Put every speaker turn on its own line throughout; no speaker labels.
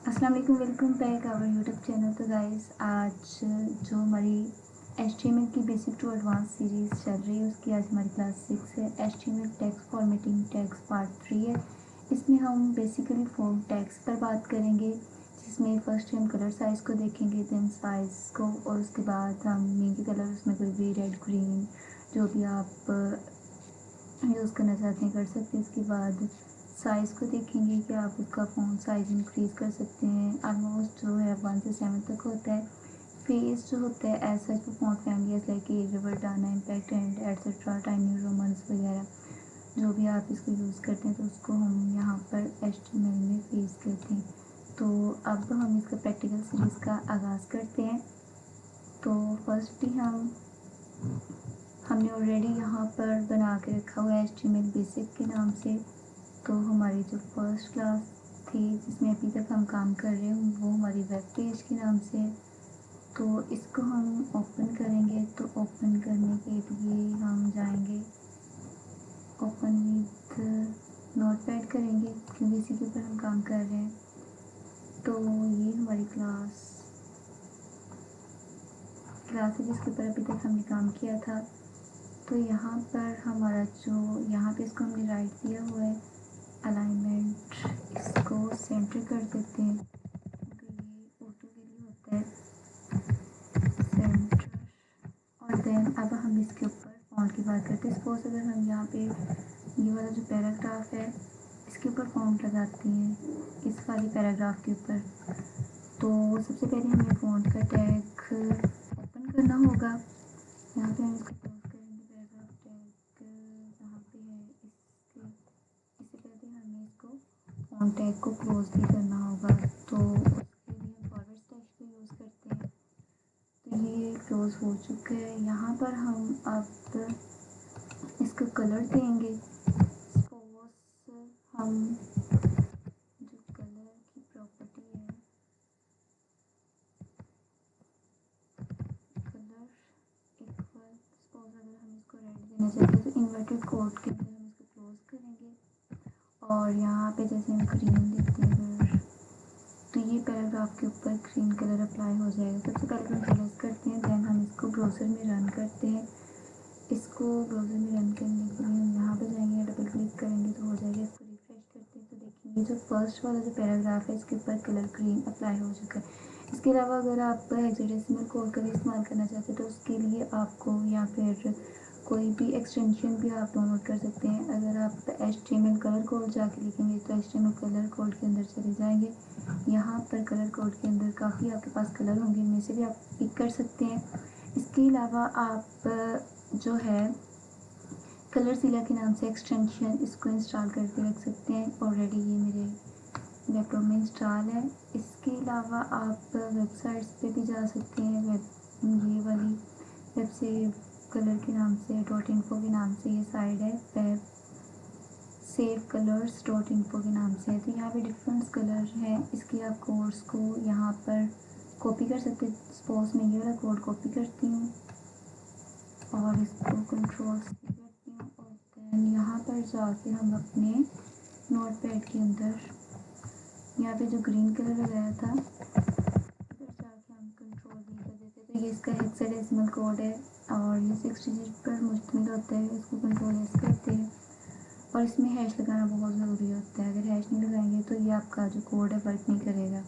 अस्सलाम वालेकुम, welcome back our YouTube channel. तो गाइस, आज जो हमारी HTML की बेसिक टू एडवांस सीरीज़ चल रही है उसकी आज हमारी क्लास 6 है। HTML text formatting tags part 3 है। इसमें हम बेसिकली फॉर्म टैग्स पर बात करेंगे, जिसमें फर्स्ट हम कलर साइज़ को देखेंगे, देन साइज़ को, और उसके बाद हम मेनली कलर उसमें कोई भी रेड, ग्रीन जो भी आप यूज़ करना चाहते हैं कर सकते हैं। इसके बाद साइज़ को देखेंगे कि आप उसका फ़ॉन्ट साइज़ इंक्रीज़ कर सकते हैं। ऑलमोस्ट जो है 1 से 7 तक होता है। फेस जो होता है as such font family like Arial, Dana, Impact and etcetera, tiny romans वगैरह जो भी आप इसको यूज़ करते हैं तो उसको हम यहाँ पर HTML में फेस कहते हैं। तो अब हम इसका प्रैक्टिकल सीरीज़ का आगाज़ करते हैं। तो फर्स्टली हमने ऑलरेडी यहाँ पर बना के रखा हुआ है HTML बेसिक के नाम से। तो हमारी जो फर्स्ट क्लास थी जिसमें अभी तक हम काम कर रहे हैं वो हमारी वेब पेज के नाम से है। तो इसको हम ओपन करेंगे। तो ओपन करने के लिए हम जाएंगे ओपन विथ नोटपैड करेंगे, क्योंकि इसी के ऊपर हम काम कर रहे हैं। तो ये हमारी क्लास है जिसके ऊपर अभी तक हमने काम किया था। तो यहाँ पर हमारा जो यहाँ पे इसको हमने राइट दिया हुआ है अलाइनमेंट, इसको सेंटर कर देते हैं क्योंकि ये ऑटो के लिए होता है सेंटर। और देन अब हम इसके ऊपर फॉन्ट की बात करते हैं। सपोज अगर हम यहाँ पे ये वाला जो पैराग्राफ है इसके ऊपर फॉन्ट लगाते हैं, इस वाली पैराग्राफ के ऊपर, तो सबसे पहले हमें फॉन्ट का टैग ओपन करना होगा। यहाँ पे हम इसको क्लोज करेंगे, पैराग्राफ टैग जहाँ पे है इससे पहले हमें इसको फॉन्ट टैग को क्लोज भी करना होगा। तो उसके लिए हम फॉरवर्ड स्लैश को यूज़ करते हैं। तो ये क्लोज हो चुका है। यहाँ पर हम अब इसको कलर देंगे। सपोज हम जो कलर की प्रॉपर्टी है, कलर इक्वल, सपोज अगर हम इसको रेड देना चाहते हैं तो इन्वर्टेड कोड के अंदर हम इसको क्लोज करेंगे। और यहाँ पे जैसे हम ग्रीन देते हैं तो ये पैराग्राफ के ऊपर ग्रीन कलर अप्लाई हो जाएगा। सबसे पहले हम सेलेक्ट करते हैं, देन हम इसको ब्राउज़र में रन करते हैं। इसको ब्राउज़र में रन करने के लिए हम यहाँ पे जाएंगे, डबल क्लिक करेंगे तो हो जाएगा। इसको रिफ्रेश करते हैं तो देखेंगे जो फर्स्ट वाला जो पैराग्राफ है इसके ऊपर कलर ग्रीन अप्लाई हो चुका है। इसके अलावा अगर आप हेक्साडेसिमल कोड का भी इस्तेमाल करना चाहते हैं तो उसके लिए आपको या फिर कोई भी एक्सटेंशन भी आप डाउनलोड कर सकते हैं। अगर आप HTML कलर कोड जाके लिखेंगे तो HTML कलर कोड के अंदर चले जाएंगे। यहाँ पर कलर कोड के अंदर काफ़ी आपके पास कलर होंगे, इनमें से भी आप पिक कर सकते हैं। इसके अलावा आप जो है कलरजिला के नाम से एक्सटेंशन इसको इंस्टॉल करके रख सकते हैं। ऑलरेडी ये मेरे लैपटॉप में इंस्टॉल है। इसके अलावा आप वेबसाइट्स पे भी जा सकते हैं। ये वाली वेब से कलर के नाम से .info के नाम से ये साइट है, वेब सेव कलर्स .info के नाम से है। तो यहाँ पे डिफरेंट कलर हैं। इसके आप कोड्स को यहाँ पर कॉपी कर सकते हैं। सपोज मैं ये वाला कोड कॉपी करती हूँ और इसको कंट्रोल से करती हूँ और देन यहाँ पर जाके हम अपने नोटपैड के अंदर यहाँ पे जो ग्रीन कलर लगाया था इधर जाके हम कंट्रोल वी कर देते हैं। तो ये इसका हेक्साडेसिमल कोड है और ये 6 डिजिट पर मुश्तमिल होता है। इसको कंट्रोल एस करते हैं और इसमें हैश लगाना बहुत ज़रूरी होता है। अगर हैश नहीं लगाएंगे तो ये आपका जो कोड है वर्क नहीं करेगा।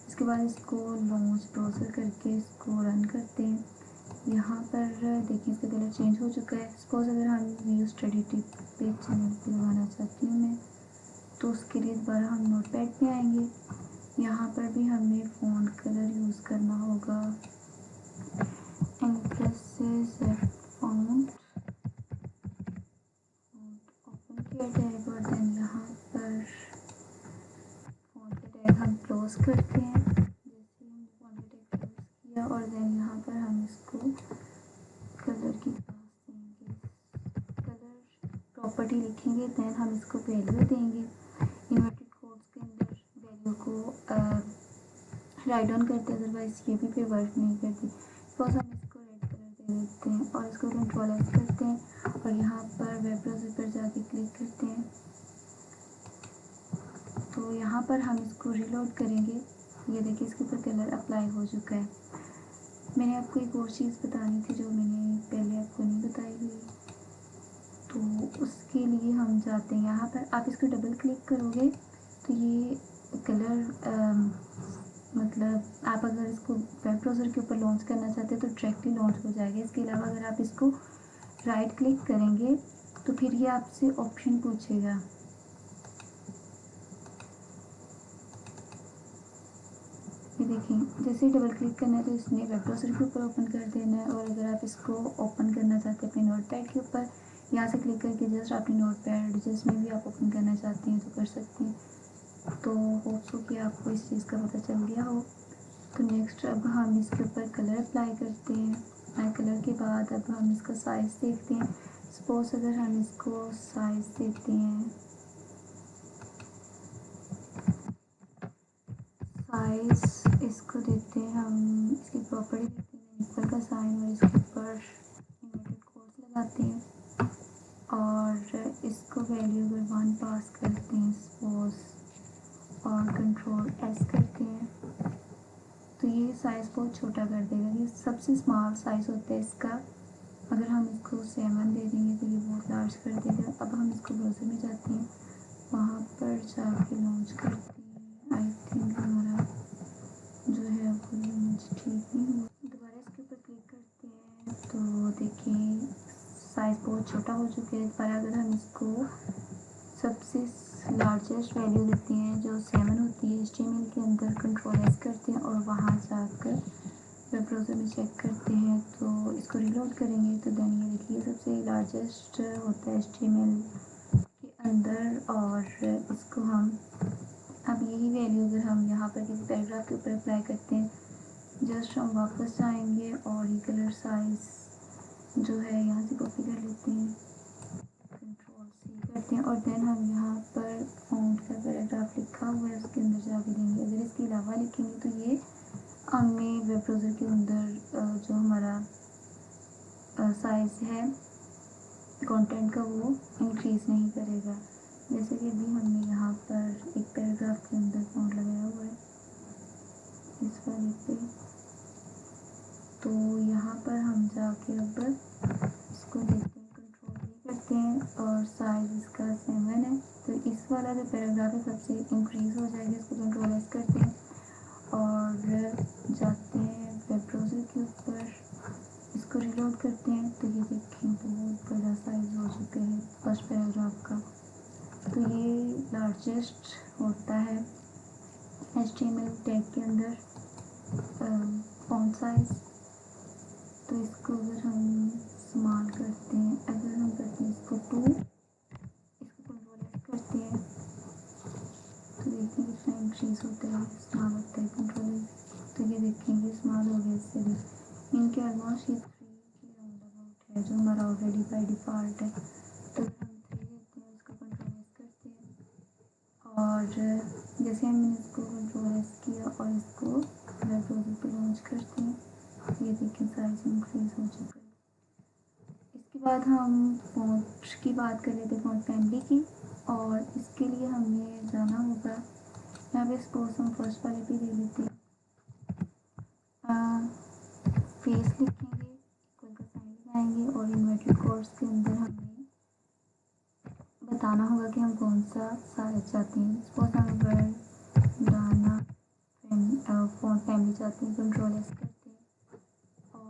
इसके बाद इसको लॉन्च ब्राउज़र करके इसको रन करते हैं। यहाँ पर देखिए इसका कलर चेंज हो चुका है। सपोज अगर हम वीडियो स्टडी टिप पे चैनल पे लगाना चाहती हूँ मैं, तो उसके लिए दोबारा हम नोटपैड पे आएंगे। यहाँ पर भी हमें फ़ॉन्ट कलर यूज़ करना होगा, एम्प्रेसेस फ़ॉन्ट ओपन किया टैग और देन यहाँ पर फ़ॉन्ट का टैग हम क्लोज करते हैं। जैसे हमने फ़ॉन्ट का टैग क्लोज किया और देन यहाँ पर हम इसको कलर की क्लास देंगे, कलर प्रॉपर्टी लिखेंगे, देन हम इसको वैल्यू देंगे। इन्वर्टेड कोड्स के अंदर वैल्यू को राइट डाउन करते हैं, अदरवाइज ये भी फिर वर्क नहीं करती। सपोज हम इसको रेड कलर दे देते हैं और इसको कंट्रोल एस करते हैं और यहाँ पर वेब ब्राउज़र पर जाके क्लिक करते हैं। तो यहाँ पर हम इसको रीलोड करेंगे ये देखिए इसके ऊपर कलर अप्लाई हो चुका है। मैंने आपको एक और चीज़ बतानी थी जो मैंने पहले आपको नहीं बताई हुई, तो उसके लिए हम जाते हैं यहाँ पर। आप इसको डबल क्लिक करोगे तो ये कलर मतलब आप अगर इसको वेब ब्राउज़र के ऊपर लॉन्च करना चाहते हैं तो डायरेक्टली लॉन्च हो जाएगा। इसके अलावा अगर आप इसको राइट क्लिक करेंगे तो फिर ये आपसे ऑप्शन पूछेगा। ये देखिए जैसे ही डबल क्लिक करना है तो इसने वेब ब्राउज़र के ऊपर ओपन कर देना है। और अगर आप इसको ओपन करना चाहते हैं अपने नोटपैड के ऊपर, यहाँ से क्लिक करके जस्ट अपने नोटपैड जिसमें भी आप ओपन करना चाहते हैं तो कर सकते हैं। तो होप्स हो कि आपको इस चीज़ का पता चल गया हो। तो नेक्स्ट अब हम इसके ऊपर कलर अप्लाई करते हैं। कलर के बाद अब हम इसका साइज़ देखते हैं। सपोज़ अगर हम इसको साइज़ देते हैं, साइज़ इसको देते हैं हम, इसकी प्रॉपर्टी देते हैं इक्वल का साइन और इसके ऊपर इन्वर्टेड कोट्स लगाते हैं और इसको वैल्यू अगर 1 पास करते हैं सपोज और कंट्रोल एस करते हैं तो ये साइज़ बहुत छोटा कर देगा। ये सबसे स्मॉल साइज़ होता है इसका। अगर हम इसको 7 दे देंगे तो ये बहुत लार्ज कर देगा। अब हम इसको ब्राउज़र में जाते हैं, वहाँ पर जाके लॉन्च करते हैं। आई थिंक हमारा जो है वो लॉन्च ठीक नहीं हुआ। दोबारा इसके ऊपर क्लिक करते हैं तो देखिए साइज़ बहुत छोटा हो चुका है। दोबारा अगर हम इसको सबसे लार्जेस्ट वैल्यू देते हैं जो 7 होती है HTML के अंदर, कंट्रोल एस करते हैं और वहाँ जाकर वेब ब्राउज़र में चेक करते हैं तो इसको रीलोड करेंगे तो देन ये देखिए सबसे लार्जेस्ट होता है HTML के अंदर। और इसको हम अब यही वैल्यू अगर हम यहाँ पर किसी पैराग्राफ के ऊपर अप्लाई करते हैं, जस्ट हम वापस जाएंगे और ये कलर साइज़ जो है यहाँ से कॉपी कर लेते हैं, कंट्रोल सी करते हैं और देन हम यहाँ पर फ़ॉन्ट का पैराग्राफ लिखा हुआ है उसके अंदर जाके देंगे। अगर इसके अलावा लिखेंगे तो ये हमें वेब ब्राउज़र के अंदर जो हमारा साइज़ है कंटेंट का वो इंक्रीज़ नहीं करेगा। जैसे कि अभी हमने यहाँ पर एक पैराग्राफ के अंदर फ़ॉन्ट लगाया हुआ है इस वाले पे, तो यहाँ पर हम जाके अब इसको देखते हैं, कंट्रोल वी करते हैं और साइज़ इसका 7 है तो इस वाला जो पैराग्राफ है सबसे इंक्रीज़ हो जाएगा। इसको कंट्रोल एस करते हैं और जाते हैं वेब ब्राउज़र के ऊपर, इसको रीलोड करते हैं तो ये देखें बहुत बड़ा साइज़ हो चुका है फर्स्ट पैराग्राफ का। तो ये लार्जेस्ट होता है HTML टैग के अंदर फ़ॉन्ट साइज़। तो इसको अगर हम स्मॉल करते हैं, अगर हम करते हैं इसको 2, इसको कंट्रोल एस करते हैं तो देखिए कितना इंक्रीज़ होता है, स्मॉल होता है कंट्रोल एस। तो ये देखेंगे स्मॉल हो गया इससे भी, इनके ऑलमोस्ट ये 3 के राउंड अबाउट है जो हमारा ऑलरेडी बाई डिफ़ॉल्ट है। तो अगर हम 3 देते हैं इसको कंट्रोल एस करते हैं और जैसे हमने इसको कंट्रोल एस किया और इसको वेब ब्राउज़र पर लॉन्च करते हैं, ये देखिए साइज़ इंक्रीज़ हो चुका है। इसके बाद हम फ़ॉन्ट की बात कर रहे थे, फ़ॉन्ट फैमिली की, और इसके लिए हमें जाना होगा यहाँ पे सपोज हम फर्स्ट वाले पे दे देते हैं फेस लिखेंगे, इक्वल का साइन लगाएंगे और इन्वर्टेड कोट्स के अंदर हमें बताना होगा कि हम कौन सा साइज चाहते हैं। सपोज हम वर्डाना फ़ॉन्ट फैमिली चाहते हैं, कंट्रोल एस करते हैं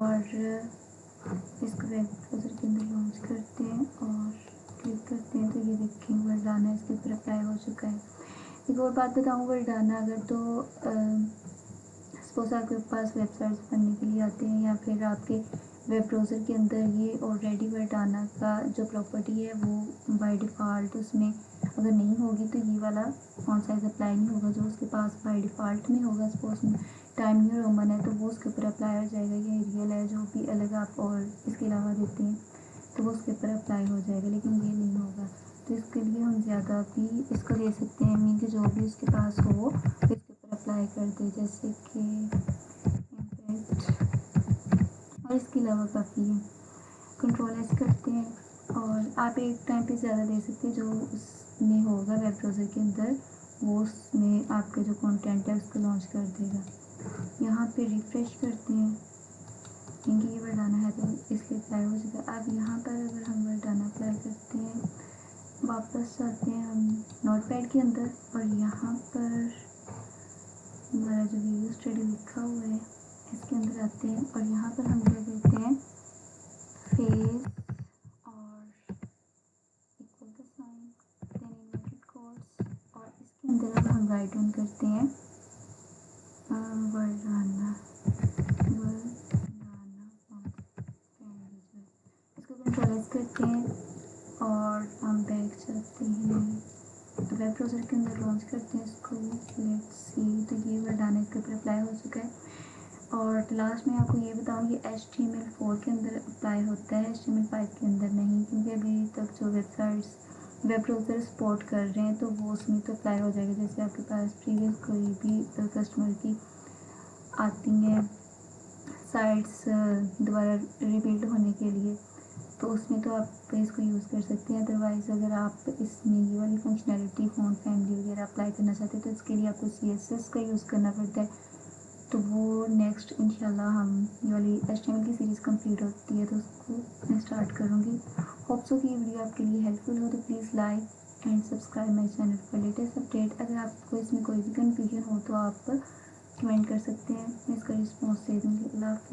और इसको वेब ब्राउज़र के अंदर लॉन्च करते हैं और क्लिक करते हैं तो ये देखें वर्डाना इसके ऊपर अप्लाई हो चुका है। एक और बात बताऊँ, वर्डाना अगर तो सपोज आपके पास वेबसाइट्स बनने के लिए आते हैं या फिर आपके वेब ब्राउज़र के अंदर ये ऑलरेडी वर्डाना का जो प्रॉपर्टी है वो बाय डिफ़ॉल्ट उसमें अगर नहीं होगी तो ये वाला फ़ॉन्ट साइज़ अप्लाई नहीं होगा। जो उसके पास बाय डिफ़ॉल्ट में होगा, सपोज टाइम न्यू रोमन है तो वो उसके ऊपर अप्लाई हो जाएगा, या एरियल है जो भी अलग आप और इसके अलावा देते हैं तो वो उसके ऊपर अप्लाई हो जाएगा, लेकिन ये नहीं होगा। तो इसके लिए हम ज़्यादा भी इसको दे सकते हैं, मीन कि जो भी उसके पास हो इसके ऊपर अप्लाई कर दे, जैसे कि इम्पैक्ट और इसके अलावा काफ़ी है। कंट्रोल एस करते हैं और आप एक टाइम पे ज़्यादा दे सकते हैं जो उसमें होगा वेब ब्राउज़र के अंदर वो उसमें आपके जो कंटेंट है उसको लॉन्च कर देगा। यहाँ पे रिफ़्रेश करते हैं, क्योंकि ये वर्ड आना है तो इसलिए अप्लाई हो चुका है। अब यहाँ पर अगर हम वर्ड आना अप्लाई करते हैं, वापस जाते हैं हम नोटपैड के अंदर और यहाँ पर हमारा जो वीडियो स्टडी लिखा हुआ है इसके अंदर आते हैं और यहाँ पर हम क्या करते हैं, फेस और equal the sign then inverted quotes और इसके अंदर अब हम राइट ऑन करते हैं वर्डाना इसको कंट्रोल एस करते हैं और हम बैक जाते हैं वेब ब्राउज़र के अंदर लॉन्च करते हैं इसको। लेट्स सी, तो ये वर्डाना इसके ऊपर अप्लाई हो चुका है। और लास्ट में आपको ये बताऊँ, ये HTML4 के अंदर अप्लाई होता है, HTML5 के अंदर नहीं, क्योंकि अभी तक जो वेबसाइट्स वेब ब्राउज़र सपोर्ट कर रहे हैं तो वो उसमें तो अप्लाई हो जाएगा। जैसे आपके पास प्रीवियस कोई भी कस्टमर की आती हैं साइट्स दोबारा रिबिल्ड होने के लिए, तो उसमें तो आप इसको यूज़ कर सकते हैं। अदरवाइज़ अगर आप इसमें ये वाली फंक्शनैलिटी फ़ॉन्ट फैमिली वगैरह अप्लाई करना चाहते हैं तो इसके लिए आपको CSS का यूज़ करना पड़ता है। तो वो नेक्स्ट इंशाल्लाह हम ये वाली HTML की सीरीज़ कंप्लीट होती है तो उसको मैं स्टार्ट करूँगी। होप सो कि ये वीडियो आपके लिए हेल्पफुल हो, तो please like and subscribe my channel for latest update. अगर आपको इसमें कोई भी कन्फ्यूजन हो तो आप कमेंट कर सकते हैं, मैं इसका रिस्पॉन्स दे दूँगी। अल्लाह हाफ़िज़।